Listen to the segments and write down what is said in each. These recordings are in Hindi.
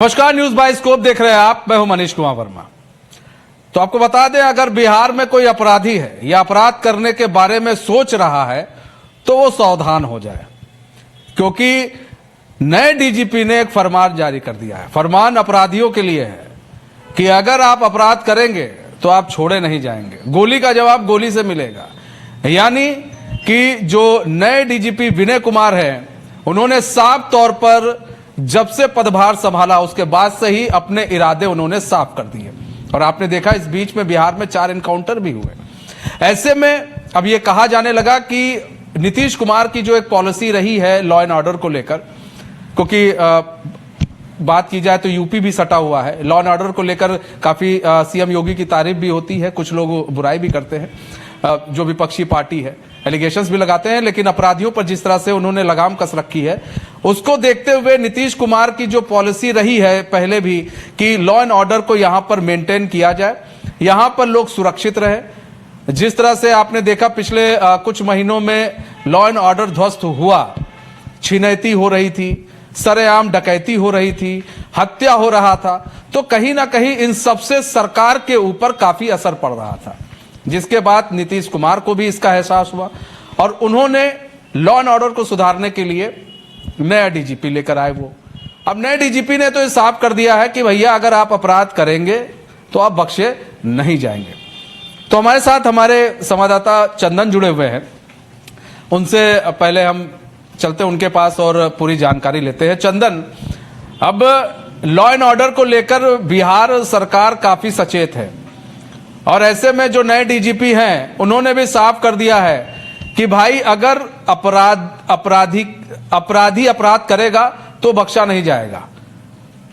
नमस्कार, न्यूज बाय स्कोप देख रहे हैं आप। मैं हूं मनीष कुमार वर्मा। तो आपको बता दें, अगर बिहार में कोई अपराधी है या अपराध करने के बारे में सोच रहा है तो वो सावधान हो जाए, क्योंकि नए डीजीपी ने एक फरमान जारी कर दिया है। फरमान अपराधियों के लिए है कि अगर आप अपराध करेंगे तो आप छोड़े नहीं जाएंगे, गोली का जवाब गोली से मिलेगा। यानी कि जो नए डीजीपी विनय कुमार हैं, उन्होंने साफ तौर पर जब से पदभार संभाला उसके बाद से ही अपने इरादे उन्होंने साफ कर दिए। और आपने देखा इस बीच में बिहार में 4 एनकाउंटर भी हुए। ऐसे में अब ये कहा जाने लगा कि नीतीश कुमार की जो एक पॉलिसी रही है लॉ एंड ऑर्डर को लेकर, क्योंकि बात की जाए तो यूपी भी सटा हुआ है, लॉ एंड ऑर्डर को लेकर काफी सीएम योगी की तारीफ भी होती है, कुछ लोग बुराई भी करते हैं, जो विपक्षी पार्टी है एलिगेशंस भी लगाते हैं, लेकिन अपराधियों पर जिस तरह से उन्होंने लगाम कस रखी है उसको देखते हुए नीतीश कुमार की जो पॉलिसी रही है पहले भी कि लॉ एंड ऑर्डर को यहां पर मेंटेन किया जाए, यहां पर लोग सुरक्षित रहे। जिस तरह से आपने देखा पिछले कुछ महीनों में लॉ एंड ऑर्डर ध्वस्त हुआ, छिनैती हो रही थी, सरेआम डकैती हो रही थी, हत्या हो रहा था, तो कहीं ना कहीं इन सबसे सरकार के ऊपर काफी असर पड़ रहा था, जिसके बाद नीतीश कुमार को भी इसका एहसास हुआ और उन्होंने लॉ एंड ऑर्डर को सुधारने के लिए नया डीजीपी लेकर आए। वो अब नए डीजीपी ने तो ये साफ कर दिया है कि भैया अगर आप अपराध करेंगे तो आप बख्शे नहीं जाएंगे। तो हमारे साथ हमारे संवाददाता चंदन जुड़े हुए हैं, उनसे पहले हम चलते उनके पास और पूरी जानकारी लेते हैं। चंदन, अब लॉ एंड ऑर्डर को लेकर बिहार सरकार काफी सचेत है और ऐसे में जो नए डीजीपी हैं उन्होंने भी साफ कर दिया है कि भाई अगर अपराधी अपराध करेगा तो बख्शा नहीं जाएगा,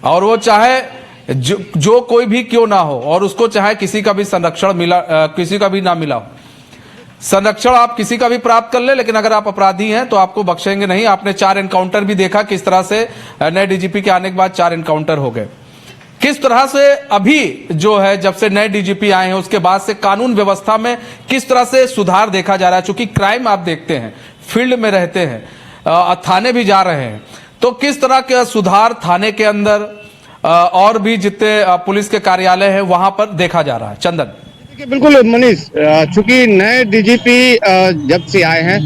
और वो चाहे जो कोई भी क्यों ना हो, और उसको चाहे किसी का भी संरक्षण मिला किसी का भी ना मिला हो, संरक्षण आप किसी का भी प्राप्त कर ले, लेकिन अगर आप अपराधी हैं तो आपको बख्शेंगे नहीं। आपने 4 एनकाउंटर भी देखा किस तरह से नए डीजीपी के आने के बाद 4 एनकाउंटर हो गए। किस तरह से अभी जो है जब से नए डीजीपी आए हैं उसके बाद से कानून व्यवस्था में किस तरह से सुधार देखा जा रहा है? चूंकि क्राइम आप देखते हैं, फील्ड में रहते हैं, थाने भी जा रहे हैं, तो किस तरह का सुधार थाने के अंदर और भी जितने पुलिस के कार्यालय हैं वहां पर देखा जा रहा है? चंदन। बिल्कुल मनीष, चूंकि नए डीजीपी जब से आए हैं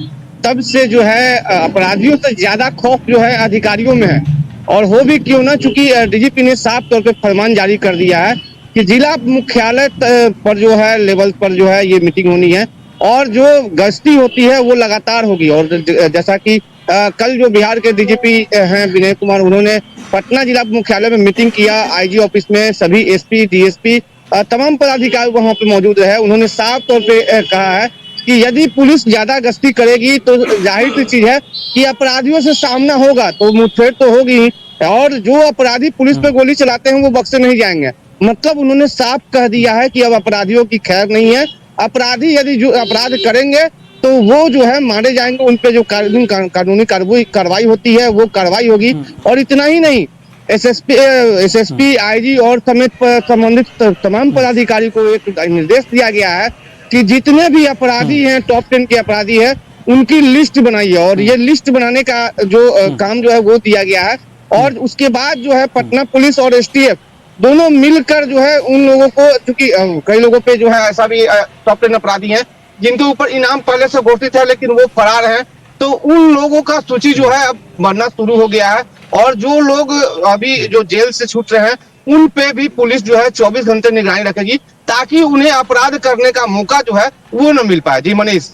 तब से जो है अपराधियों से ज्यादा खौफ जो है अधिकारियों में है, और हो भी क्यों ना, चूंकि डीजीपी ने साफ तौर पे फरमान जारी कर दिया है कि जिला मुख्यालय पर जो है लेवल पर जो है ये मीटिंग होनी है और जो गश्ती होती है वो लगातार होगी। और जैसा कि कल जो बिहार के डीजीपी हैं विनय कुमार, उन्होंने पटना जिला मुख्यालय में मीटिंग किया, आईजी ऑफिस में सभी एसपी डीएसपी तमाम पदाधिकारी वहां पे मौजूद रहे। उन्होंने साफ तौर पे कहा है कि यदि पुलिस ज्यादा गश्ती करेगी तो जाहिर सी चीज है कि अपराधियों से सामना होगा, तो मुठभेड़ तो होगी ही, और जो अपराधी पुलिस पे गोली चलाते हैं वो बख्शे नहीं जाएंगे। मतलब उन्होंने साफ कह दिया है कि अब अपराधियों की खैर नहीं है, अपराधी यदि जो अपराध करेंगे तो वो जो है मारे जाएंगे, उन पे जो कानूनी कार्रवाई होती है वो कार्रवाई होगी। और इतना ही नहीं, एसएसपी आईजी और समेत संबंधित तमाम पदाधिकारी को एक निर्देश दिया गया है कि जितने भी अपराधी हैं, टॉप 10 के अपराधी हैं, उनकी लिस्ट बनाइए। और ये लिस्ट बनाने का जो काम जो है वो दिया गया है। और उसके बाद जो है पटना पुलिस और एसटीएफ दोनों मिलकर जो है उन लोगों को, क्योंकि कई लोगों पे जो है ऐसा भी टॉप 10 अपराधी हैं जिनके ऊपर इनाम पहले से घोषित है लेकिन वो फरार हैं, तो उन लोगों का सूची जो है अब बनना शुरू हो गया है। और जो लोग अभी जो जेल से छूट रहे हैं उन पे भी पुलिस जो है 24 घंटे निगरानी रखेगी, ताकि उन्हें अपराध करने का मौका जो है वो न मिल पाए। जी मनीष।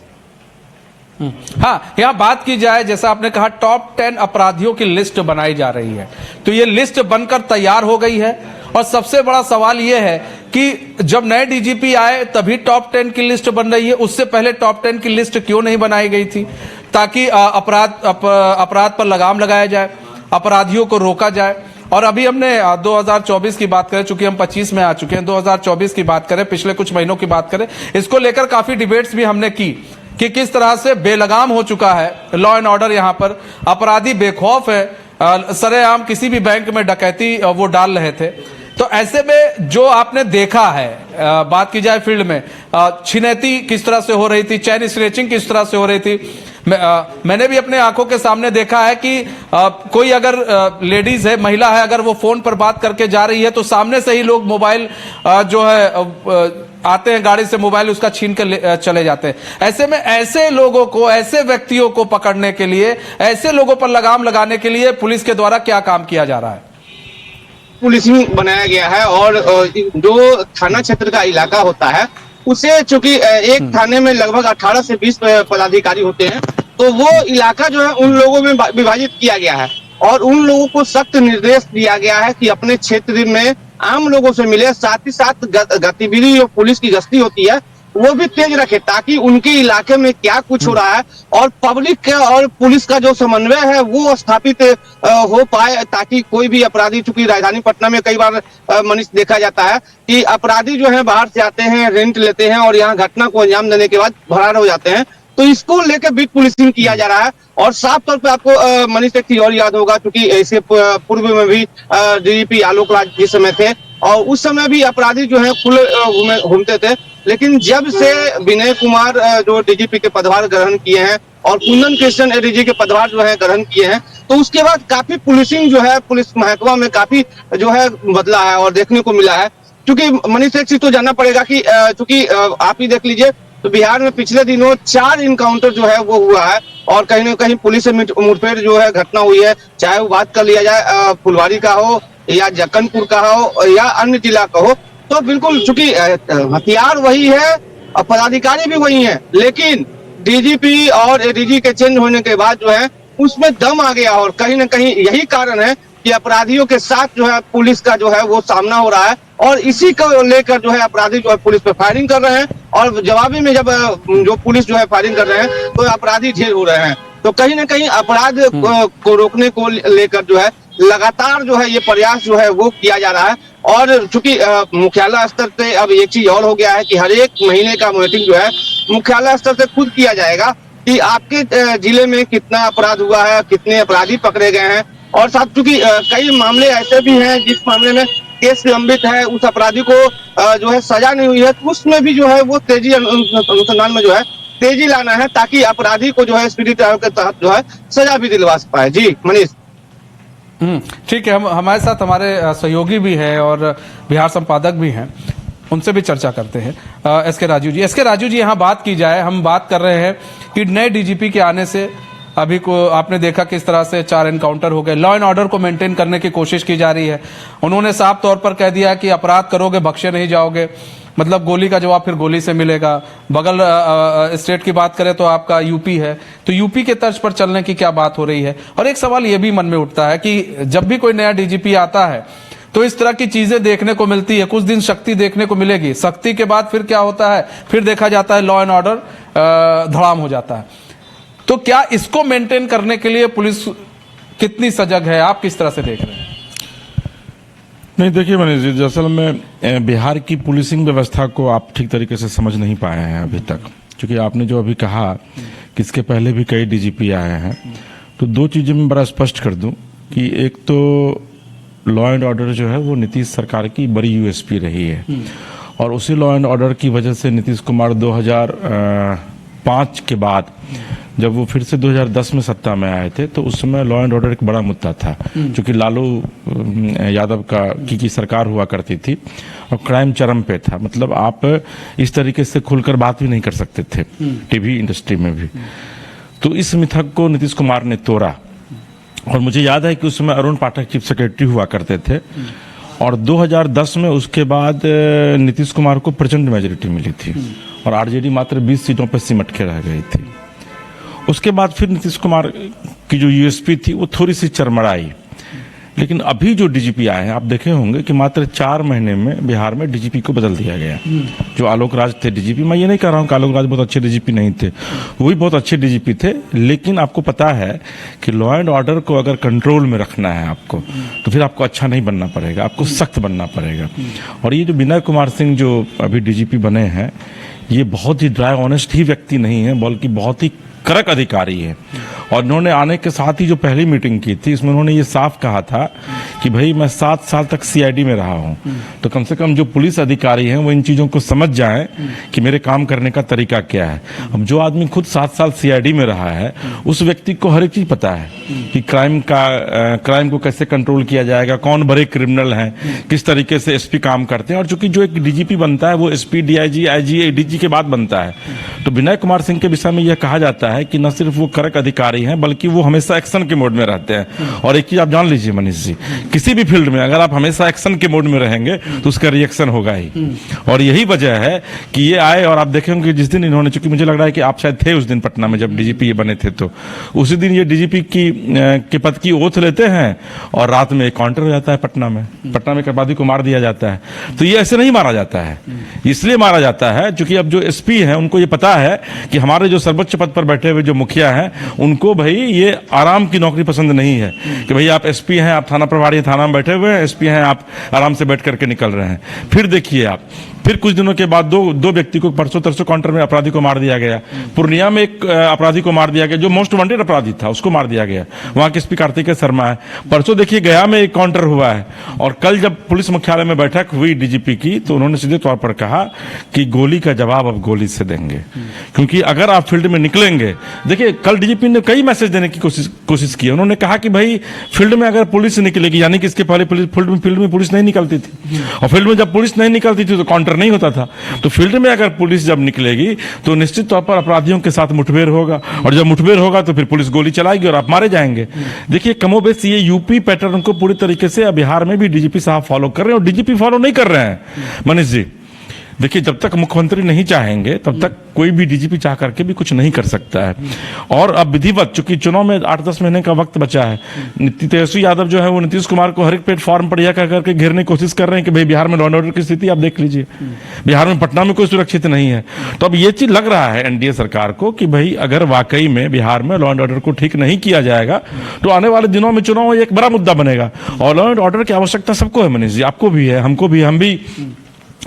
हाँ, यहाँ बात की जाए, जैसा आपने कहा टॉप 10 अपराधियों की लिस्ट बनाई जा रही है, तो ये लिस्ट बनकर तैयार हो गई है। और सबसे बड़ा सवाल ये है कि जब नए डीजीपी आए तभी टॉप 10 की लिस्ट बन रही है, उससे पहले टॉप 10 की लिस्ट क्यों नहीं बनाई गई थी, ताकि अपराध पर लगाम लगाया जाए, अपराधियों को रोका जाए। और अभी हमने 2024 की बात करें, चूंकि हम 25 में आ चुके हैं, 2024 की बात करें, पिछले कुछ महीनों की बात करें, इसको लेकर काफी डिबेट्स भी हमने की कि किस तरह से बेलगाम हो चुका है लॉ एंड ऑर्डर। यहाँ पर अपराधी बेखौफ है, सरेआम किसी भी बैंक में डकैती वो डाल रहे थे। तो ऐसे में जो आपने देखा है, बात की जाए फील्ड में, छिनैती किस तरह से हो रही थी, चैन स्नैचिंग किस तरह से हो रही थी, मैंने भी अपने आंखों के सामने देखा है कि कोई अगर लेडीज है, महिला है, अगर वो फोन पर बात करके जा रही है तो सामने से ही लोग मोबाइल जो है आते हैं, गाड़ी से मोबाइल उसका छीन के चले जाते हैं। ऐसे में ऐसे लोगों को, ऐसे व्यक्तियों को पकड़ने के लिए, ऐसे लोगों पर लगाम लगाने के लिए पुलिस के द्वारा क्या काम किया जा रहा है? पुलिसिंग बनाया गया है और जो थाना क्षेत्र का इलाका होता है उसे, चूंकि एक थाने में लगभग 18 से 20 पदाधिकारी होते हैं, तो वो इलाका जो है उन लोगों में विभाजित किया गया है और उन लोगों को सख्त निर्देश दिया गया है कि अपने क्षेत्र में आम लोगों से मिले, साथ ही साथ गतिविधि जो पुलिस की गश्ती होती है वो भी तेज रखे, ताकि उनके इलाके में क्या कुछ हो रहा है और पब्लिक का और पुलिस का जो समन्वय है वो स्थापित हो पाए, ताकि कोई भी अपराधी, चूंकि राजधानी पटना में कई बार मनीष देखा जाता है कि अपराधी जो है बाहर से आते हैं, रेंट लेते हैं और यहाँ घटना को अंजाम देने के बाद फरार हो जाते हैं। तो इसको लेकर बीट पुलिसिंग किया जा रहा है और साफ तौर पे आपको मनीष एक चीज और याद होगा, क्योंकि ऐसे पूर्व में भी डीजीपी आलोक राज जिस समय थे और उस समय भी अपराधी जो है खुले घूमते थे, लेकिन जब से विनय कुमार जो डीजीपी के पदभार ग्रहण किए हैं और कुंदन कृष्ण एडीजी के पदभार जो है ग्रहण किए हैं, तो उसके बाद काफी पुलिसिंग जो है पुलिस महकमा में काफी जो है बदला है और देखने को मिला है। क्योंकि मनीष एक चीज तो जानना पड़ेगा कि चूंकि आप ही देख लीजिए तो बिहार में पिछले दिनों 4 इनकाउंटर जो है वो हुआ है और कहीं ना कहीं पुलिस से मुठभेड़ जो है घटना हुई है, चाहे वो बात कर लिया जाए फुलवारी का हो या जक्कनपुर का हो या अन्य जिला का हो। तो बिल्कुल, चूंकि हथियार वही है और पदाधिकारी भी वही है, लेकिन डीजीपी और एडीजी के चेंज होने के बाद जो है उसमें दम आ गया और कहीं ना कहीं यही कारण है कि अपराधियों के साथ जो है पुलिस का जो है वो सामना हो रहा है और इसी को लेकर जो है अपराधी जो है पुलिस पे फायरिंग कर रहे हैं और जवाबी में जब जो पुलिस जो है फायरिंग कर रहे हैं तो अपराधी ढेर हो रहे हैं। तो कहीं ना कहीं अपराध को रोकने को लेकर जो है लगातार जो है ये प्रयास जो है वो किया जा रहा है और चूंकि मुख्यालय स्तर से अब एक चीज और हो गया है कि हर एक महीने का मॉनिटरिंग जो है मुख्यालय स्तर से खुद किया जाएगा कि आपके जिले में कितना अपराध हुआ है, कितने अपराधी पकड़े गए हैं और साथ चूंकि कई मामले ऐसे भी हैं जिस मामले में केस लंबित है, उस अपराधी को जो है सजा नहीं हुई है, तो उसमें भी जो है वो तेजी अनुसंधान में जो है तेजी लाना है ताकि अपराधी को जो है स्पीडी ट्रायल के तहत जो है सजा भी दिलवा पाए। जी मनीष। ठीक है, हमारे साथ हमारे सहयोगी भी है और बिहार संपादक भी हैं, उनसे भी चर्चा करते हैं। एसके राजू जी यहाँ बात की जाए, हम बात कर रहे हैं कि नए डीजीपी के आने से अभी को आपने देखा किस तरह से 4 एनकाउंटर हो गए, लॉ एंड ऑर्डर को मेंटेन करने की कोशिश की जा रही है। उन्होंने साफ तौर पर कह दिया कि अपराध करोगे बख्शे नहीं जाओगे, मतलब गोली का जवाब फिर गोली से मिलेगा। बगल स्टेट की बात करें तो आपका यूपी है, तो यूपी के तर्ज पर चलने की क्या बात हो रही है। और एक सवाल ये भी मन में उठता है कि जब भी कोई नया डीजीपी आता है तो इस तरह की चीजें देखने को मिलती है, कुछ दिन शक्ति देखने को मिलेगी, शक्ति के बाद फिर क्या होता है, फिर देखा जाता है लॉ एंड ऑर्डर धड़ाम हो जाता है। तो क्या इसको मेंटेन करने के लिए पुलिस कितनी सजग है, आप किस तरह से देख रहे हैं? नहीं, देखिए मनीष जी, दरअसल में बिहार की पुलिसिंग व्यवस्था को आप ठीक तरीके से समझ नहीं पाए हैं अभी तक, क्योंकि आपने जो अभी कहा कि इसके पहले भी कई डीजीपी आए हैं, तो 2 चीजें मैं बड़ा स्पष्ट कर दूं कि एक तो लॉ एंड ऑर्डर जो है वो नीतीश सरकार की बड़ी यूएसपी रही है और उसी लॉ एंड ऑर्डर की वजह से नीतीश कुमार 2005 के बाद जब वो फिर से 2010 में सत्ता में आए थे तो उस समय लॉ एंड ऑर्डर एक बड़ा मुद्दा था, क्योंकि लालू यादव की सरकार हुआ करती थी और क्राइम चरम पे था। मतलब आप इस तरीके से खुलकर बात भी नहीं कर सकते थे टीवी इंडस्ट्री में भी। तो इस मिथक को नीतीश कुमार ने तोड़ा और मुझे याद है कि उस समय अरुण पाठक चीफ सेक्रेटरी हुआ करते थे और 2010 में उसके बाद नीतीश कुमार को प्रचंड मेजोरिटी मिली थी और आरजेडी मात्र 20 सीटों पर सिमट के रह गई थी। उसके बाद फिर नीतीश कुमार की जो यूएसपी थी वो थोड़ी सी चरमराई, लेकिन अभी जो डीजीपी आए हैं आप देखे होंगे कि मात्र 4 महीने में बिहार में डीजीपी को बदल दिया गया। जो आलोक राज थे डीजीपी, मैं ये नहीं कह रहा हूँ कि आलोक राज बहुत अच्छे डीजीपी नहीं थे, वो भी बहुत अच्छे डीजीपी थे, लेकिन आपको पता है कि लॉ एंड ऑर्डर को अगर कंट्रोल में रखना है आपको, तो फिर आपको अच्छा नहीं बनना पड़ेगा, आपको सख्त बनना पड़ेगा। और ये जो विनय कुमार सिंह जो अभी डीजीपी बने हैं, ये बहुत ही ड्राई ऑनेस्ट ही व्यक्ति नहीं है, बल्कि बहुत ही कड़क अधिकारी है। और उन्होंने आने के साथ ही जो पहली मीटिंग की थी इसमें उन्होंने ये साफ कहा था कि भाई मैं 7 साल तक सीआईडी में रहा हूं, तो कम से कम जो पुलिस अधिकारी हैं वो इन चीजों को समझ जाएं कि मेरे काम करने का तरीका क्या है। अब जो आदमी खुद 7 साल सीआईडी में रहा है उस व्यक्ति को हर एक चीज पता है कि क्राइम को कैसे कंट्रोल किया जाएगा, कौन बड़े क्रिमिनल हैं, किस तरीके से एसपी काम करते हैं। और चूंकि जो एक डीजीपी बनता है वो एसपी, डीआईजी, आईजी, एडीजी के बाद बनता है, तो विनय कुमार सिंह के विषय में यह कहा जाता है कि न सिर्फ वो कड़क अधिकारी हैं बल्कि वो हमेशा एक्शन के मोड में रहते हैं। और एक चीज आप जान लीजिए मनीष जी, किसी भी फील्ड में अगर आप हमेशा एक्शन के मोड में रहेंगे तो उसका रिएक्शन होगा ही। और यही वजह है कि ये आए और आप देखेंगे जिस दिन इन्होंने, चूंकि मुझे लग रहा है कि आप शायद थे उस दिन पटना में जब डीजीपी ये बने थे, तो उसी दिन ये डीजीपी के पद की ओथ लेते हैं और रात में एक काउंटर हो जाता है पटना में एक अपराधी को मार दिया जाता है। तो ये ऐसे नहीं मारा जाता है, इसलिए मारा जाता है क्योंकि अब जो एसपी है उनको ये पता है कि हमारे जो सर्वोच्च पद पर बैठे हुए जो मुखिया हैं उनको भाई ये आराम की नौकरी पसंद नहीं है कि भाई आप एसपी हैं, आप थाना प्रभारी थाना में बैठे हुए हैं, एसपी हैं, आप आराम से बैठ करके निकल रहे हैं। फिर देखिए आप, फिर कुछ दिनों के बाद दो व्यक्ति को परसों तरसों काउंटर में अपराधी को मार दिया गया। पूर्णिया में एक अपराधी को मार दिया गया जो मोस्ट वांटेड अपराधी था, उसको मार दिया गया। वहां के एसपी कार्तिकेय शर्मा है। परसों देखिए गया में एक काउंटर हुआ है। और कल जब पुलिस मुख्यालय में बैठक हुई डीजीपी की तो उन्होंने सीधे तौर पर कहा कि गोली का जवाब अब गोली से देंगे, क्योंकि अगर आप फील्ड में निकलेंगे, देखिए कल डीजीपी ने कई मैसेज देने की कोशिश की। उन्होंने कहा कि भाई फील्ड में अगर पुलिस निकलेगी, यानी कि इसके पहले फील्ड में पुलिस नहीं निकलती थी, और फील्ड में जब पुलिस नहीं निकलती थी तो काउंटर नहीं होता था। तो फील्ड में अगर पुलिस जब निकलेगी तो निश्चित तौर पर अपराधियों के साथ मुठभेड़ होगा, और जब मुठभेड़ होगा तो फिर पुलिस गोली चलाएगी और आप मारे जाएंगे। देखिए कमोबेश ये यूपी पैटर्न को पूरी तरीके से बिहार में भी डीजीपी साहब फॉलो कर रहे हैं, और डीजीपी फॉलो नहीं कर रहे हैं मनीष जी। देखिए जब तक मुख्यमंत्री नहीं चाहेंगे तब तक कोई भी डीजीपी चाह करके भी कुछ नहीं कर सकता है। और अब विधिवत, चूंकि चुनाव में 8-10 महीने का वक्त बचा है, तेजस्वी यादव जो है वो नीतीश कुमार को हर एक प्लेटफॉर्म पर यह कह करके घेरने की कोशिश कर रहे हैं कि भाई बिहार में लॉ एंड ऑर्डर की स्थिति आप देख लीजिए, बिहार में पटना में कोई सुरक्षित नहीं है। तो अब ये चीज लग रहा है एनडीए सरकार को कि भाई अगर वाकई में बिहार में लॉ एंड ऑर्डर को ठीक नहीं किया जाएगा तो आने वाले दिनों में चुनाव एक बड़ा मुद्दा बनेगा। और लॉ एंड ऑर्डर की आवश्यकता सबको है मनीष जी, आपको भी है, हमको भी, हम भी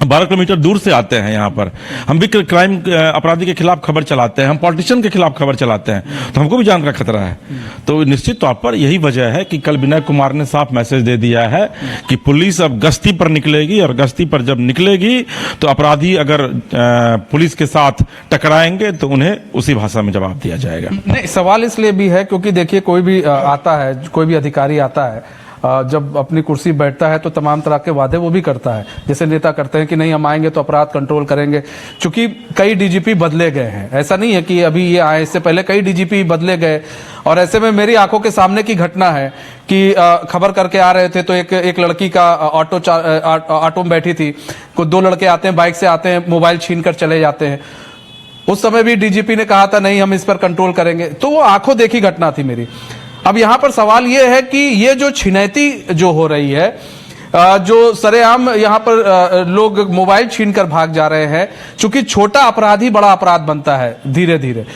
12 किलोमीटर दूर से आते हैं यहाँ पर, हम भी क्राइम अपराधी के खिलाफ खबर चलाते हैं, हम पॉलिटिशियन के खिलाफ खबर चलाते हैं, तो हमको भी जान का खतरा है। तो निश्चित तौर पर यही वजह है कि कल विनय कुमार ने साफ मैसेज दे दिया है कि पुलिस अब गश्ती पर निकलेगी, और गश्ती पर जब निकलेगी तो अपराधी अगर पुलिस के साथ टकराएंगे तो उन्हें उसी भाषा में जवाब दिया जाएगा। नहीं, सवाल इसलिए भी है क्योंकि देखिए कोई भी आता है, कोई भी अधिकारी आता है, जब अपनी कुर्सी बैठता है तो तमाम तरह के वादे वो भी करता है, जैसे नेता करते हैं कि नहीं हम आएंगे तो अपराध कंट्रोल करेंगे। चूंकि कई डीजीपी बदले गए हैं, ऐसा नहीं है कि अभी ये आए, इससे पहले कई डीजीपी बदले गए। और ऐसे में मेरी आंखों के सामने की घटना है कि खबर करके आ रहे थे तो एक लड़की का ऑटो में बैठी थी, कुछ 2 लड़के आते हैं, बाइक से आते हैं, मोबाइल छीन कर चले जाते हैं। उस समय भी डीजीपी ने कहा था नहीं हम इस पर कंट्रोल करेंगे, तो वो आंखों देखी घटना थी मेरी। अब यहां पर सवाल यह है कि ये जो छिनैती जो हो रही है, जो सरेआम यहां पर लोग मोबाइल छीनकर भाग जा रहे हैं, चूंकि छोटा अपराधी बड़ा अपराध बनता है धीरे धीरे।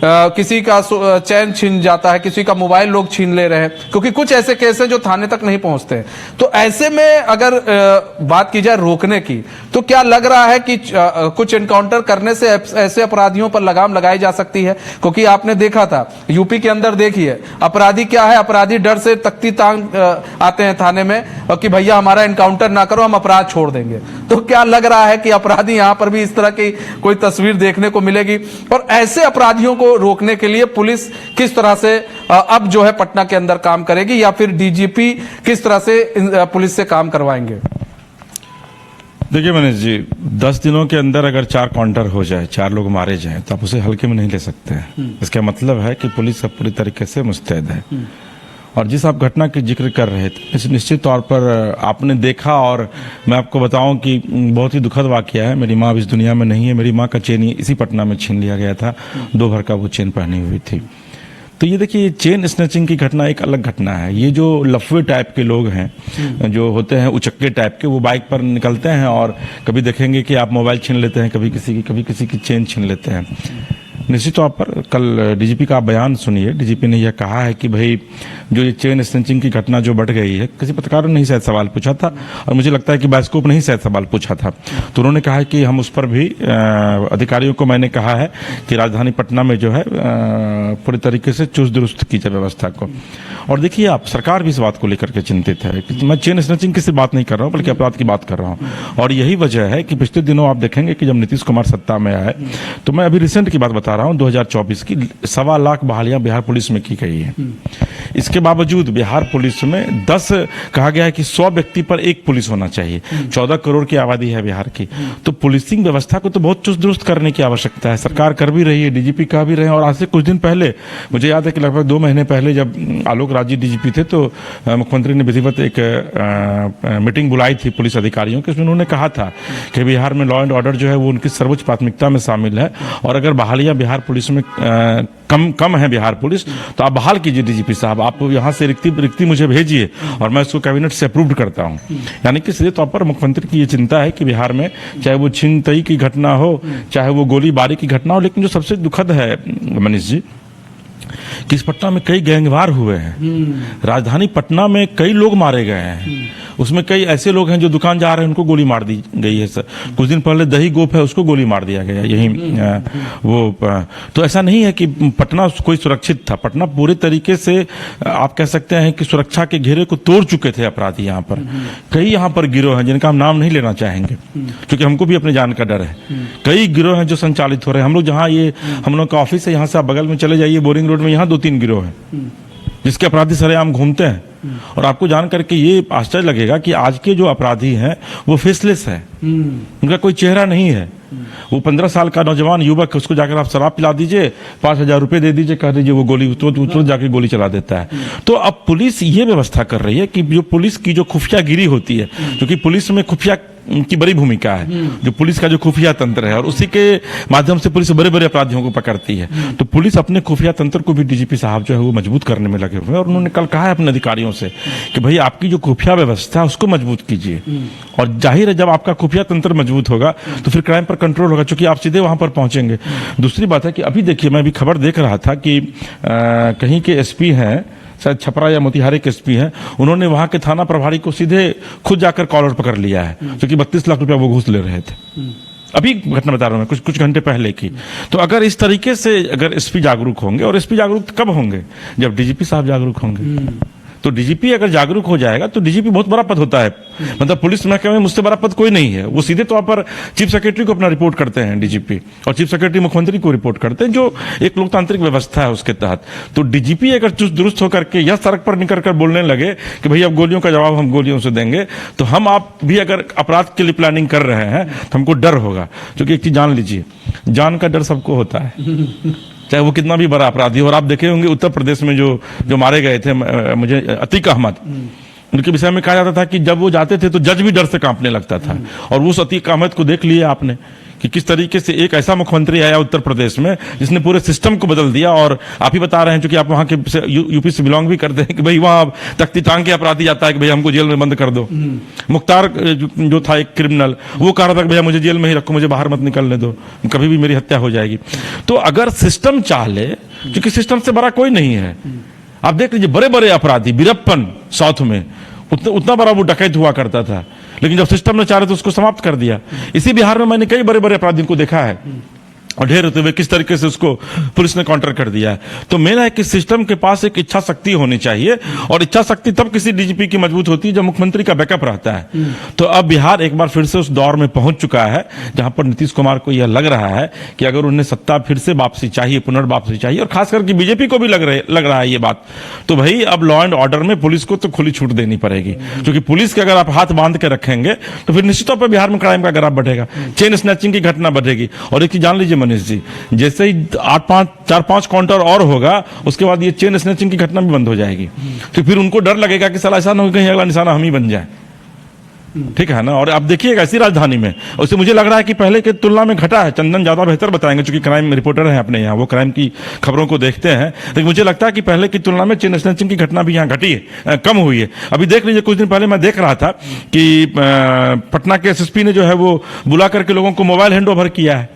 किसी का चैन छीन जाता है, किसी का मोबाइल लोग छीन ले रहे हैं, क्योंकि कुछ ऐसे केस हैं जो थाने तक नहीं पहुंचते। तो ऐसे में अगर बात की जाए रोकने की, तो क्या लग रहा है कि कुछ एनकाउंटर करने से ऐसे अपराधियों पर लगाम लगाई जा सकती है? क्योंकि आपने देखा था यूपी के अंदर, देखिए अपराधी क्या है, अपराधी डर से तख्ती तांग आते हैं थाने में कि भैया हमारा एनकाउंटर ना करो, हम अपराध छोड़ देंगे। तो क्या लग रहा है कि अपराधी यहां पर भी इस तरह की कोई तस्वीर देखने को मिलेगी? और ऐसे अपराधियों को रोकने के लिए पुलिस किस तरह से अब जो है पटना के अंदर काम करेगी, या फिर डीजीपी किस तरह से पुलिस से काम करवाएंगे? देखिए मनीष जी, 10 दिनों के अंदर अगर 4 काउंटर हो जाए, 4 लोग मारे जाएं, तो आप उसे हल्के में नहीं ले सकते हैं। इसका मतलब है कि पुलिस अब पूरी तरीके से मुस्तैद है। और जिस आप घटना की जिक्र कर रहे थे, निश्चित तौर पर आपने देखा, और मैं आपको बताऊं कि बहुत ही दुखद वाकया है। मेरी माँ इस दुनिया में नहीं है, मेरी माँ का चेन इसी पटना में छीन लिया गया था, 2 भर का वो चेन पहनी हुई थी। तो ये देखिए चेन स्नैचिंग की घटना एक अलग घटना है। ये जो लफवे टाइप के लोग हैं, जो होते हैं उचक्के टाइप के, वो बाइक पर निकलते हैं और कभी देखेंगे कि आप मोबाइल छीन लेते हैं, कभी किसी की चेन छीन लेते हैं। निश्चित तौर पर कल डीजीपी का आप बयान सुनिए। डीजीपी ने यह कहा है कि भाई जो ये चेन स्नैचिंग की घटना जो बढ़ गई है, किसी पत्रकार ने नहीं शायद सवाल पूछा था और मुझे लगता है कि बायोस्कोप ने ही शायद सवाल पूछा था, तो उन्होंने कहा है कि हम उस पर भी अधिकारियों को मैंने कहा है कि राजधानी पटना में जो है पूरी तरीके से चुस्त दुरुस्त की जाए व्यवस्था को। और देखिए आप, सरकार भी इस बात को लेकर के चिंतित है कि मैं चेन स्नैचिंग की बात नहीं कर रहा हूँ बल्कि अपराध की बात कर रहा हूँ। और यही वजह है कि पिछले दिनों आप देखेंगे कि जब नीतीश कुमार सत्ता में आए, तो मैं अभी रिसेंट की बात बता रहा हूँ 2024 की 1.25 लाख बहालियां बिहार पुलिस में की गई है। इसके बावजूद बिहार पुलिस में 10 कहा गया है कि 100 व्यक्ति पर एक पुलिस होना चाहिए। 14 करोड़ की आबादी है बिहार की, तो पुलिसिंग व्यवस्था को तो बहुत चुस्त दुरुस्त करने की आवश्यकता है। सरकार कर भी रही है, डीजीपी कह भी रहे हैं। और आज से कुछ दिन पहले मुझे याद है कि लगभग 2 महीने पहले जब आलोक राज डीजीपी थे, तो मुख्यमंत्री ने विधिवत एक मीटिंग बुलाई थी पुलिस अधिकारियों की। उसमें उन्होंने कहा था कि बिहार में लॉ एंड ऑर्डर जो है वो उनकी सर्वोच्च प्राथमिकता में शामिल है, और अगर बहालियां बिहार पुलिस में कम है बिहार पुलिस, तो आप बहाल कीजिए डीजीपी साहब, आप यहाँ से रिक्ति मुझे भेजिए और मैं इसको कैबिनेट से अप्रूव्ड करता हूँ। यानी कि सीधे तौर पर मुख्यमंत्री की ये चिंता है कि बिहार में चाहे वो छिनतई की घटना हो, चाहे वो गोलीबारी की घटना हो, लेकिन जो सबसे दुखद है मनीष जी कि इस पटना में कई गैंगवार हुए हैं। राजधानी पटना में कई लोग मारे गए हैं। उसमें कई ऐसे लोग हैं जो दुकान जा रहे हैं, उनको गोली मार दी गई है। सर, कुछ दिन पहले दही गोप है, उसको गोली मार दिया गया यही तो ऐसा नहीं है कि पटना कोई सुरक्षित था। पटना पूरे तरीके से आप कह सकते हैं कि सुरक्षा के घेरे को तोड़ चुके थे अपराधी। यहाँ पर कई यहाँ पर गिरोह हैं जिनका हम नाम नहीं लेना चाहेंगे क्योंकि हमको भी अपने जान का डर है। कई गिरोह हैं जो संचालित हो रहे हैं। हम लोग जहाँ ये हम लोग का ऑफिस है, यहाँ से आप बगल में चले जाइए बोरिंग रोड में, यहाँ 2-3 गिरोह हैं जिसके अपराधी सरेआम घूमते हैं। और आपको जान करके ये आश्चर्य लगेगा कि आज के जो अपराधी हैं वो फेसलेस है, उनका कोई चेहरा नहीं है। वो 15 साल का नौजवान युवक, उसको जाकर आप शराब पिला दीजिए, 5,000 रुपए दे दीजिए, कह दीजिए वो गोली तुरंत जाके गोली चला देता है। तो अब पुलिस ये व्यवस्था कर रही है कि जो पुलिस की जो खुफियागिरी होती है, क्योंकि पुलिस में खुफिया की बड़ी भूमिका है, जो पुलिस का जो खुफिया तंत्र है, और उसी के माध्यम से पुलिस बड़े बड़े अपराधियों को पकड़ती है। तो पुलिस अपने खुफिया तंत्र को भी डीजीपी साहब जो है वो मजबूत करने में लगे हुए हैं। और उन्होंने कल कहा है अपने अधिकारियों से कि भाई आपकी जो खुफिया व्यवस्था है उसको मजबूत कीजिए। और जाहिर है जब आपका खुफिया तंत्र मजबूत होगा तो फिर क्राइम पर कंट्रोल होगा, क्योंकि आप सीधे वहां पर पहुंचेंगे। दूसरी बात है कि अभी देखिए, मैं अभी खबर देख रहा था कि कहीं के एसपी हैं, शायद छपरा या मोतिहारी के एसपी हैं, उन्होंने वहां के थाना प्रभारी को सीधे खुद जाकर कॉलर पकड़ लिया है, क्योंकि 32 लाख रुपया वो घूस ले रहे थे। अभी घटना बता रहा हूं मैं, कुछ घंटे पहले की। तो अगर इस तरीके से अगर एसपी जागरूक होंगे, और एसपी जागरूक कब होंगे? जब डीजीपी साहब जागरूक होंगे। तो डीजीपी अगर जागरूक हो जाएगा तो डीजीपी बहुत बड़ा पद होता है। मतलब पुलिस महकमे में मुझसे बड़ा पद कोई नहीं है। वो सीधे तौर पर चीफ सेक्रेटरी को अपना रिपोर्ट करते हैं डीजीपी, और चीफ सेक्रेटरी मुख्यमंत्री को रिपोर्ट करते हैं, जो एक लोकतांत्रिक व्यवस्था है उसके तहत। तो डीजीपी अगर चुस्त दुरुस्त होकर के यह सड़क पर निकल कर बोलने लगे कि भाई अब गोलियों का जवाब हम गोलियों से देंगे, तो हम आप भी अगर अपराध के लिए प्लानिंग कर रहे हैं तो हमको डर होगा। क्योंकि एक चीज जान लीजिए, जान का डर सबको होता है, चाहे वो कितना भी बड़ा अपराधी हो। और आप देखे होंगे उत्तर प्रदेश में जो मारे गए थे, मुझे अतीक अहमद, उनके विषय में कहा जाता था कि जब वो जाते थे तो जज भी डर से कांपने लगता था। और उस अतीक अहमद को देख लिया आपने कि किस तरीके से एक ऐसा मुख्यमंत्री आया उत्तर प्रदेश में जिसने पूरे सिस्टम को बदल दिया। और आप ही बता रहे हैं, क्योंकि आप वहां के यूपी से बिलोंग भी करते हैं, कि भाई वहां तख्ती टांग के अपराधी जाता है कि भाई हमको जेल में बंद कर दो। मुख्तार जो था एक क्रिमिनल, वो कह रहा था कि भैया मुझे जेल में ही रखो, मुझे बाहर मत निकलने दो, कभी भी मेरी हत्या हो जाएगी। तो अगर सिस्टम चाह ले, क्योंकि सिस्टम से बड़ा कोई नहीं है। आप देख लीजिए बड़े बड़े अपराधी, वीरप्पन साउथ में उतना बड़ा वो डकैत हुआ करता था, लेकिन जब सिस्टम ने चाहे तो उसको समाप्त कर दिया। इसी बिहार में मैंने कई बड़े बड़े अपराधियों को देखा है, और ढेर होते हुए किस तरीके से उसको पुलिस ने काउंटर कर दिया है। तो मेरा है कि सिस्टम के पास एक इच्छा शक्ति होनी चाहिए, और इच्छा शक्ति तब किसी डीजीपी की मजबूत होती है जब मुख्यमंत्री का बैकअप रहता है। तो अब बिहार एक बार फिर से उस दौर में पहुंच चुका है जहां पर नीतीश कुमार को यह लग रहा है कि अगर उन्हें सत्ता फिर से वापसी चाहिए, पुनर्वापसी चाहिए, और खास करके बीजेपी को भी लग रहा है ये बात, तो भाई अब लॉ एंड ऑर्डर में पुलिस को तो खुली छूट देनी पड़ेगी। क्योंकि पुलिस के अगर आप हाथ बांध के रखेंगे तो फिर निश्चित तौर पर बिहार में क्राइम का ग्राफ बढ़ेगा, चेन स्नैचिंग की घटना बढ़ेगी। और एक चीज जान लीजिए मनीष जी, जैसे ही 4-5 काउंटर और होगा, उसके बाद ये चेन स्नैचिंग की घटना भी बंद हो जाएगी। तो फिर उनको डर लगेगा कि साला ऐसा ना हो कहीं अगला निशाना हम ही बन जाए। ठीक है ना? और आप देखिएगा ऐसी राजधानी में, उससे मुझे लग रहा है कि पहले की तुलना में घटा है। चंदन ज्यादा बेहतर बताएंगे, क्योंकि क्राइम रिपोर्टर हैं अपने यहाँ, वो क्राइम की खबरों को देखते हैं। लेकिन मुझे लगता है कि पहले की तुलना में चेन स्नैचिंग की घटना भी यहाँ घटी है, कम हुई है। अभी देख लीजिए, कुछ दिन पहले मैं देख रहा था कि पटना के एसएसपी ने जो है वो बुला करके लोगों को मोबाइल हैंड ओवर किया है।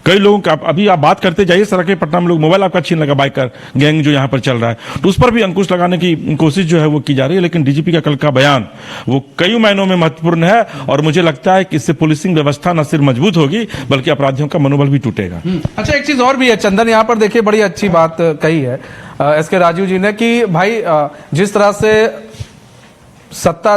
कई लोगों का अभी आप बात करते जाइए, सड़क पटना में लोग मोबाइल आपका छीन लगा, बाइकर गैंग जो यहाँ पर चल रहा है, तो उस पर भी अंकुश लगाने की कोशिश जो है वो की जा रही है। लेकिन डीजीपी का कल का बयान वो कई मायनों में महत्वपूर्ण है और मुझे लगता है कि इससे पुलिसिंग व्यवस्था न सिर्फ मजबूत होगी बल्कि अपराधियों का मनोबल भी टूटेगा। अच्छा, एक चीज और भी है चंदन, यहाँ पर देखिए बड़ी अच्छी बात कही है एसके राजू जी ने कि भाई जिस तरह से सत्ता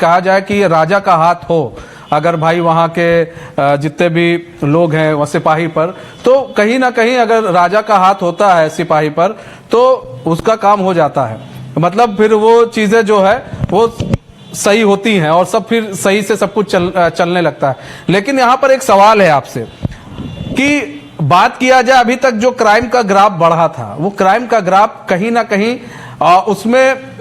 कहा जाए कि राजा का हाथ हो, अगर भाई वहां के जितने भी लोग हैं वह सिपाही पर, तो कहीं ना कहीं अगर राजा का हाथ होता है सिपाही पर तो उसका काम हो जाता है। मतलब फिर वो चीजें जो है वो सही होती हैं और सब फिर सही से सब कुछ चलने लगता है। लेकिन यहाँ पर एक सवाल है आपसे कि बात किया जाए अभी तक जो क्राइम का ग्राफ बढ़ा था, वो क्राइम का ग्राफ कहीं ना कहीं उसमें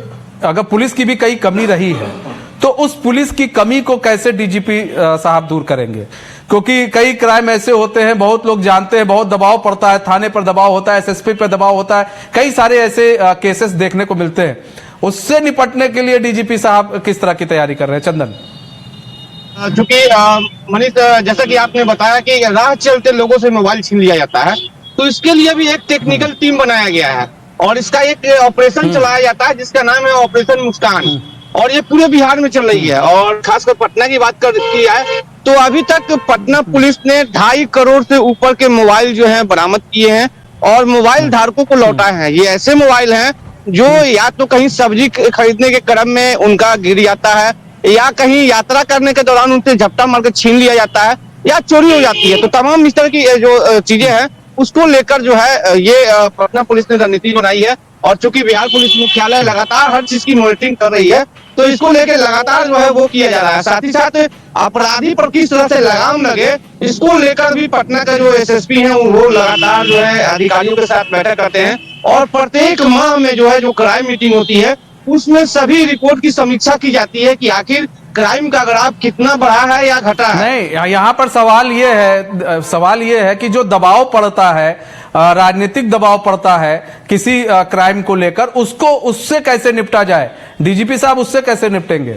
अगर पुलिस की भी कई कमी रही है तो उस पुलिस की कमी को कैसे डीजीपी साहब दूर करेंगे? क्योंकि कई क्राइम ऐसे होते हैं, बहुत लोग जानते हैं, बहुत दबाव पड़ता है, थाने पर दबाव होता है, एसएसपी पर दबाव होता है, कई सारे ऐसे केसेस देखने को मिलते हैं। उससे निपटने के लिए डीजीपी साहब किस तरह की तैयारी कर रहे हैं? चंदन, चूंकि मनीष, जैसा कि आपने बताया कि राह चलते लोगों से मोबाइल छीन लिया जाता है, तो इसके लिए भी एक टेक्निकल टीम बनाया गया है और इसका एक ऑपरेशन चलाया जाता है जिसका नाम है ऑपरेशन मुस्कान, और ये पूरे बिहार में चल रही है। और खासकर पटना की बात कर की है तो अभी तक पटना पुलिस ने 2.5 करोड़ से ऊपर के मोबाइल जो है बरामद किए हैं और मोबाइल धारकों को लौटाए हैं। ये ऐसे मोबाइल हैं जो या तो कहीं सब्जी खरीदने के क्रम में उनका गिर जाता है, या कहीं यात्रा करने के दौरान उनसे झपटा मार के छीन लिया जाता है, या चोरी हो जाती है। तो तमाम इस तरह की जो चीजें हैं उसको लेकर जो है ये पटना पुलिस ने रणनीति बनाई है। और चूंकि बिहार पुलिस मुख्यालय लगातार हर चीज की मॉनिटरिंग कर रही है तो इसको लेकर लगातार जो है वो किया जा रहा है। साथ ही साथ अपराधी पर किस तरह से लगाम लगे इसको लेकर भी पटना का जो एसएसपी है वो लगातार जो है अधिकारियों के साथ बैठक करते हैं और प्रत्येक माह में जो है जो क्राइम मीटिंग होती है उसमें सभी रिपोर्ट की समीक्षा की जाती है कि आखिर क्राइम का ग्राफ कितना बढ़ा है या घटा है। नहीं, यहाँ पर सवाल ये है कि जो दबाव पड़ता है, राजनीतिक दबाव पड़ता है किसी क्राइम को लेकर, उससे कैसे निपटा जाए? डीजीपी साहब उससे कैसे निपटेंगे?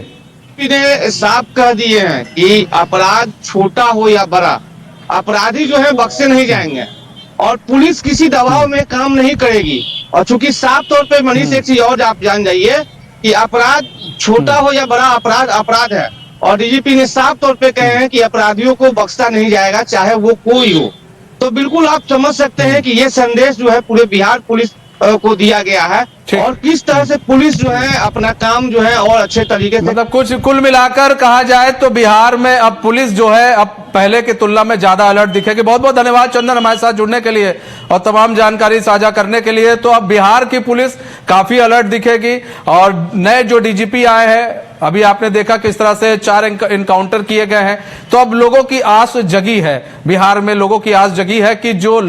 ने साफ कह दिए हैं कि अपराध छोटा हो या बड़ा, अपराधी जो है बख्शे नहीं जाएंगे और पुलिस किसी दबाव में काम नहीं करेगी। और चूंकि साफ तौर पे मनीष एक चीज और आप जान जाइए कि अपराध छोटा हो या बड़ा, अपराध अपराध है और डीजीपी ने साफ तौर पे कहे हैं कि अपराधियों को बख्शा नहीं जाएगा चाहे वो कोई हो। तो बिल्कुल आप समझ सकते हैं कि ये संदेश जो है पूरे बिहार पुलिस को दिया गया है और किस तरह से पुलिस जो है अपना काम जो है और अच्छे तरीके से, मतलब कुछ कुल मिलाकर कहा जाए तो बिहार में अब पुलिस जो है अब पहले की तुलना में ज्यादा अलर्ट दिखेगी। बहुत बहुत धन्यवाद चंदन हमारे साथ जुड़ने के लिए और तमाम जानकारी साझा करने के लिए। तो अब बिहार की पुलिस काफी अलर्ट दिखेगी और नए जो डीजीपी आए हैं, अभी आपने देखा किस तरह से 4 इनकाउंटर किए गए हैं, तो अब लोगों की आस जगी है, बिहार में लोगों की आस जगी है कि जो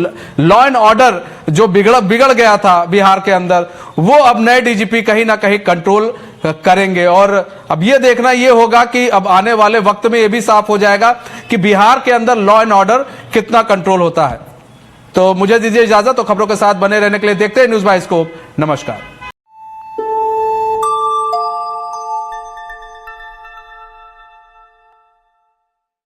लॉ एंड ऑर्डर जो बिगड़ गया था बिहार के अंदर, वो अब नए डीजीपी कहीं ना कहीं कंट्रोल करेंगे। और अब ये देखना ये होगा कि अब आने वाले वक्त में ये भी साफ हो जाएगा कि बिहार के अंदर लॉ एंड ऑर्डर कितना कंट्रोल होता है। तो मुझे दीजिए इजाजत, तो खबरों के साथ बने रहने के लिए देखते हैं न्यूज़ बाइस्कोप। नमस्कार।